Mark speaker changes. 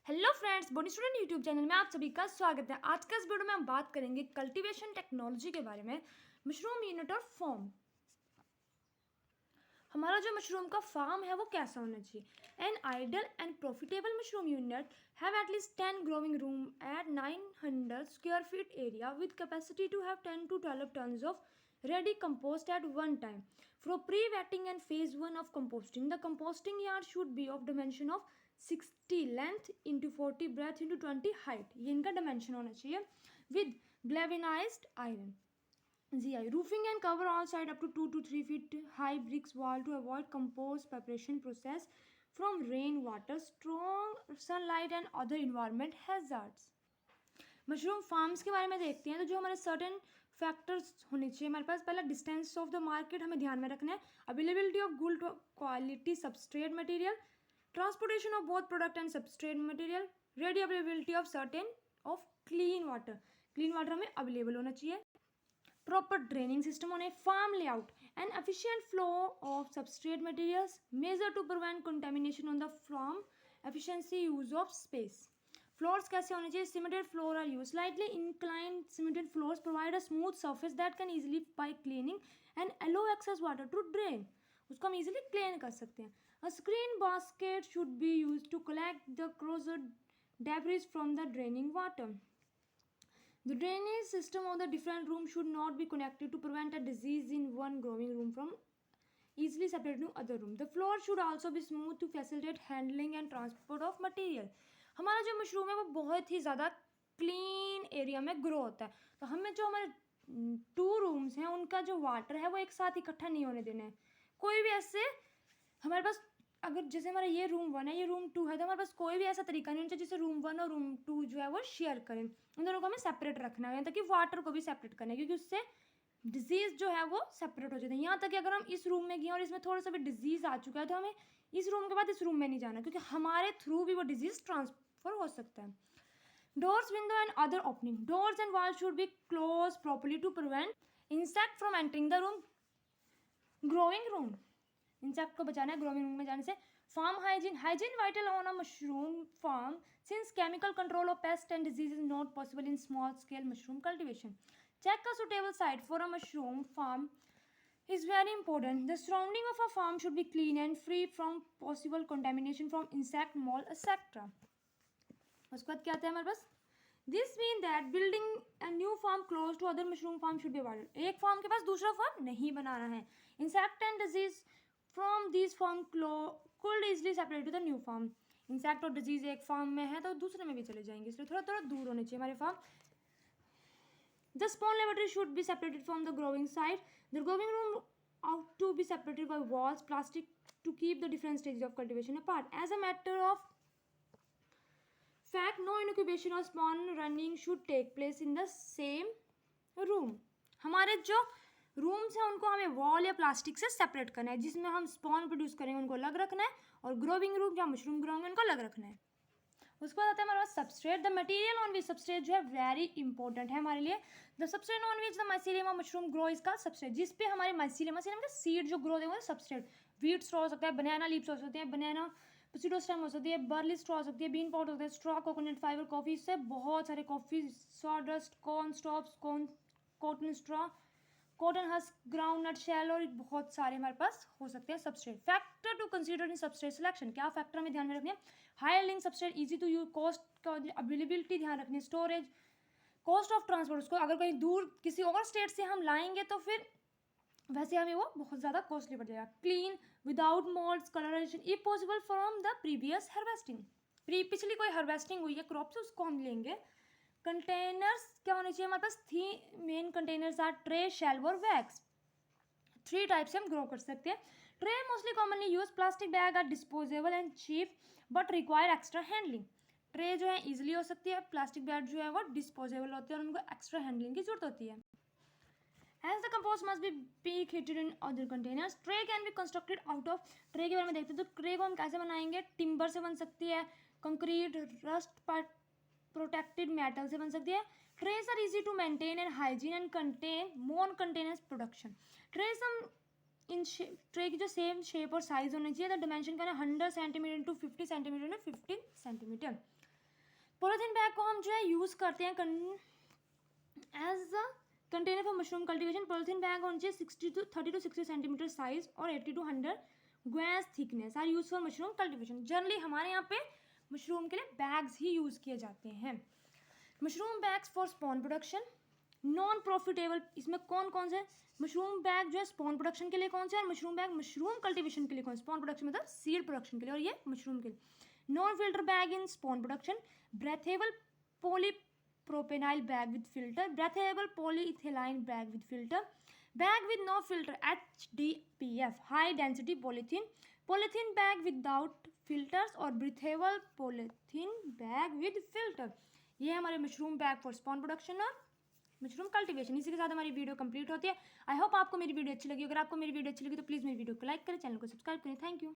Speaker 1: Hello friends, body student YouTube channel में आप सभी का स्वागत है। आज का इस वीडियो में हम बात करेंगे कल्टीवेशन टेक्नोलॉजी के बारे में, मशरूम यूनिट और फॉर्म। हमारा जो मशरूम का फार्म है वो कैसा होना चाहिए। An ideal and profitable mushroom unit have at least 10 growing room at 900 square feet area with capacity to have 10 to 12 tons of ready compost at one time. For pre-wetting and phase 1 of composting, the composting yard should be of dimension of 60 length into 40 breadth into 20 height, ये इनका dimension होना चाहिए। With galvanised iron GI roofing and cover all side up to 2 to 3 feet high bricks wall to avoid compost preparation process from rain water, strong sunlight and other environment hazards. Mushroom farms के बारे में देखते हैं तो जो हमारे certain factors होने चाहिए हमारे पास। पहला, डिस्टेंस ऑफ द मार्केट हमें ध्यान में रखना है। Availability of good quality substrate material, transportation of both product and substrate material, ready availability of certain of clean water, clean water हमें अवेलेबल होना चाहिए। प्रॉपर ड्रेनिंग सिस्टम होने, farm layout and efficient flow of substrate materials, measure to prevent contamination on the farm, efficiency use of space. Floors कैसे होने चाहिए। Cemented floor are use, slightly inclined cemented floors provide a smooth surface that can easily by cleaning and allow excess water to drain, उसको हम easily clean कर सकते हैं। A screen basket should be used to collect the corrosive debris from the draining water. The drainage system of the different rooms should not be connected to prevent a disease in one growing room from easily separated to other room. The floor should also be smooth to facilitate handling and transport of material. हमारा जो mushroom है वो बहुत ही ज़्यादा clean area में grow होता है, तो हमें जो हमारे 2 रूम्स हैं उनका जो वाटर है वो एक साथ इकट्ठा नहीं होने देना है। कोई भी ऐसे हमारे पास, अगर जैसे हमारा ये रूम 1 है, ये रूम 2 है, तो हमारे पास कोई भी ऐसा तरीका नहीं होना चाहिए जिससे रूम 1 और रूम 2 जो है वो शेयर करें। उन दोनों को हमें सेपरेट रखना है ताकि वाटर को भी सेपरेट करना है, क्योंकि उससे डिजीज़ जो है वो सेपरेट हो जाते हैं। यहाँ तक कि अगर हम इस रूम में गए और इसमें थोड़ा सा भी डिजीज़ आ चुका है तो हमें इस रूम के बाद इस रूम में नहीं जाना, क्योंकि हमारे थ्रू भी वो डिजीज़ ट्रांसफर हो सकता है। Doors, window and other opening. Doors and walls should be closed properly to prevent insect from entering the room. Growing room. Insect को बचाना है ग्रोइंग रूम में जाने से। Farm hygiene, hygiene vital on a mushroom farm since chemical control of pest and disease is not possible in small scale mushroom cultivation. Check a suitable site for a mushroom farm is very important. The surrounding of a farm should be clean and free from possible contamination from insect, mold, etc. उसके बाद क्या आता है हमारे पास, this mean that building a new farm close to other mushroom farm should be avoided. एक farm के पास दूसरा फार्म नहीं बनाना है। Insect and disease from this farm could easily separate to the new farm. Insect और disease एक farm में है तो दूसरे में भी चले जाएंगे, इसलिए थोड़ा थोड़ा दूर होने चाहिए हमारे farm. The spawn laboratory should be separated from the growing site. The growing room ought to be separated by walls plastic to keep the different stages of cultivation apart. As a matter of fact, no incubation or spawn running should take place in the same room. हमारे जो rooms हैं उनको हमें wall या plastic से separate करना है। जिसमें हम स्पॉन प्रोड्यूस करेंगे उनको अलग रखना है, और ग्रोविंग रूम या मशरूम ग्रो होंगे उनको अलग रखना है। उसके बाद आता है हमारे पास substrate. The material on which substrate जो है वेरी इंपॉर्टेंट है हमारे लिए। The substrate on which the mycelium of mushroom grow इसका सबस्ट्रेट, जिस पे हमारे माइसीलियम का सीड जो ग्रो देगा सबस्ट्रेट। वीट स्ट्रॉ हो सकता है, बनाना लीव्स हो सकते हैं, बनाना पोटैटो स्टेम हो सकती है, बर्ली स्ट्रॉ हो सकती है, बीन पाउडर होता है, स्ट्रॉ, कोकोनट फाइबर, कॉफ़ी से बहुत सारे coffee, sawdust, corn stops, cotton straw, cotton husk, groundnut shell, और बहुत सारे हमारे पास हो सकते हैं substrate. Factor to consider in substrate selection, क्या फैक्टर हमें ध्यान में रखने हैं। High link substrate, easy to use, cost का अवेलेबिलिटी ध्यान रखनी है, स्टोरेज, कॉस्ट ऑफ ट्रांसपोर्ट, उसको अगर कहीं दूर किसी और स्टेट से हम लाएंगे तो फिर वैसे हमें वो बहुत ज़्यादा कॉस्टली पड़ जाएगा। Clean without moulds, colourisation if possible from the previous harvesting, पिछली कोई हार्वेस्टिंग हुई है क्रॉप से उसको हम लेंगे। कंटेनर्स क्या होने चाहिए हमारे पास, 3 main containers are tray, shelve और वैक्स। 3 टाइप से हम ग्रो कर सकते हैं। Tray mostly commonly use, plastic bag are disposable and cheap but require extra handling. Tray जो है ईजिली हो सकती है, प्लास्टिक बैग जो है वो डिस्पोजेबल होती है और उनको एक्स्ट्रा हैंडलिंग की जरूरत होती है। As the compost must be heated in other containers, tray can be constructed out of, tray के बारे में देखते हैं तो tray को हम कैसे बनाएंगे। टिम्बर से बन सकती है, कंक्रीट, रस्ट प्रोटेक्टेड मेटल से बन सकती है। Trays are easy to maintain and hygiene and contain more containers production. Trays हम इन ट्रे की जो सेम शेप और साइज होनी चाहिए। द डायमेंशन का 100 centimetre into 50 centimetre into 15 centimetre. Polythene bag को हम जो है यूज़ करते हैं as a container for mushroom cultivation. Polythene bag होना चाहिए 30 to 60 सेंटीमीटर साइज और 80 to 100 gauge thickness are use for mushroom cultivation. Generally हमारे यहाँ पे मशरूम के लिए बैग्स ही यूज़ किए जाते हैं। Mushroom bags for spawn production non profitable, इसमें कौन कौन से मशरूम बैग जो है स्पॉन प्रोडक्शन के लिए कौन से, और मशरूम बैग मशरूम कल्टिवेशन के लिए कौन, स्पॉन प्रोडक्शन मतलब सीड प्रोडक्शन के लिए, और ये मशरूम के लिए। Non filter bag in spawn production, breathable polypropanol bag with filter, breathable polyethylene bag with filter, bag with no filter HDPF high density polythene bag without filters और breathable polythene bag with filter। ये हमारे mushroom bag for spawn production और mushroom cultivation. इसी के साथ हमारी video complete होती है। आई होप आपको मेरी वीडियो अच्छी लगी। अगर आपको मेरी वीडियो अच्छी लगी तो प्लीज़ मेरी वीडियो को लाइक करें, चैनल को सब्सक्राइब करें। Thank you.